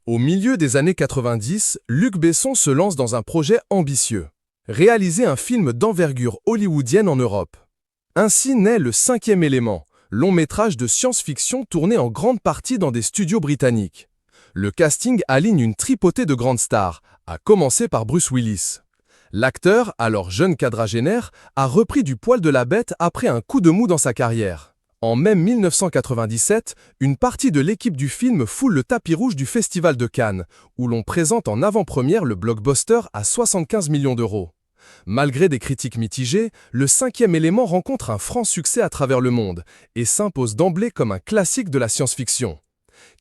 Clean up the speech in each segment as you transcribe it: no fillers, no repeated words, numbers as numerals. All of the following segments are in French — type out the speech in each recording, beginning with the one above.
Au milieu des années 90, Luc Besson se lance dans un projet ambitieux. Réaliser un film d'envergure hollywoodienne en Europe. Ainsi naît Le Cinquième élément, long métrage de science-fiction tourné en grande partie dans des studios britanniques. Le casting aligne une tripotée de grandes stars, à commencer par Bruce Willis. L'acteur, alors jeune quadragénaire, a repris du poil de la bête après un coup de mou dans sa carrière. En mai 1997, une partie de l'équipe du film foule le tapis rouge du Festival de Cannes, où l'on présente en avant-première le blockbuster à 75 millions d'euros. Malgré des critiques mitigées, Le Cinquième élément rencontre un franc succès à travers le monde et s'impose d'emblée comme un classique de la science-fiction.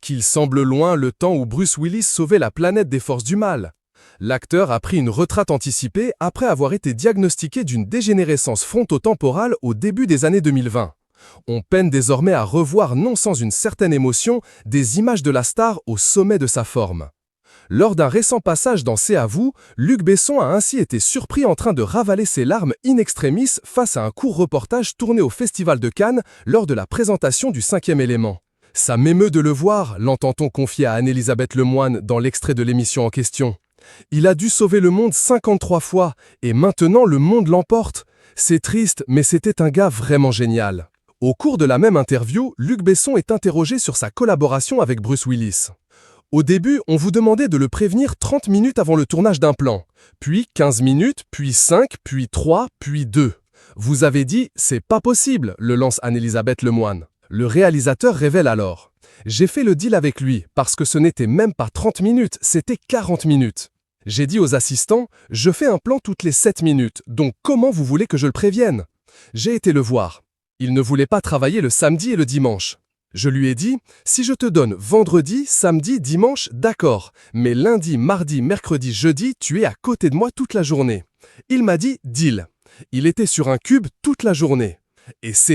Qu'il semble loin le temps où Bruce Willis sauvait la planète des forces du mal. L'acteur a pris une retraite anticipée après avoir été diagnostiqué d'une dégénérescence frontotemporale au début des années 2020. On peine désormais à revoir, non sans une certaine émotion, des images de la star au sommet de sa forme. Lors d'un récent passage dans C'est à vous, Luc Besson a ainsi été surpris en train de ravaler ses larmes in extremis face à un court reportage tourné au Festival de Cannes lors de la présentation du Cinquième élément. Ça m'émeut de le voir, l'entend-on confier à Anne-Elisabeth Lemoine dans l'extrait de l'émission en question. Il a dû sauver le monde 53 fois, et maintenant le monde l'emporte. C'est triste, mais c'était un gars vraiment génial. Au cours de la même interview, Luc Besson est interrogé sur sa collaboration avec Bruce Willis. Au début, on vous demandait de le prévenir 30 minutes avant le tournage d'un plan, puis 15 minutes, puis 5, puis 3, puis 2. Vous avez dit « c'est pas possible », le lance Anne-Elisabeth Lemoine. Le réalisateur révèle alors « J'ai fait le deal avec lui parce que ce n'était même pas 30 minutes, c'était 40 minutes. J'ai dit aux assistants « je fais un plan toutes les 7 minutes, donc comment vous voulez que je le prévienne ?» J'ai été le voir. Il ne voulait pas travailler le samedi et le dimanche. Je lui ai dit, si je te donne vendredi, samedi, dimanche, d'accord, mais lundi, mardi, mercredi, jeudi, tu es à côté de moi toute la journée. Il m'a dit, deal. Il était sur un cube toute la journée. Et c'est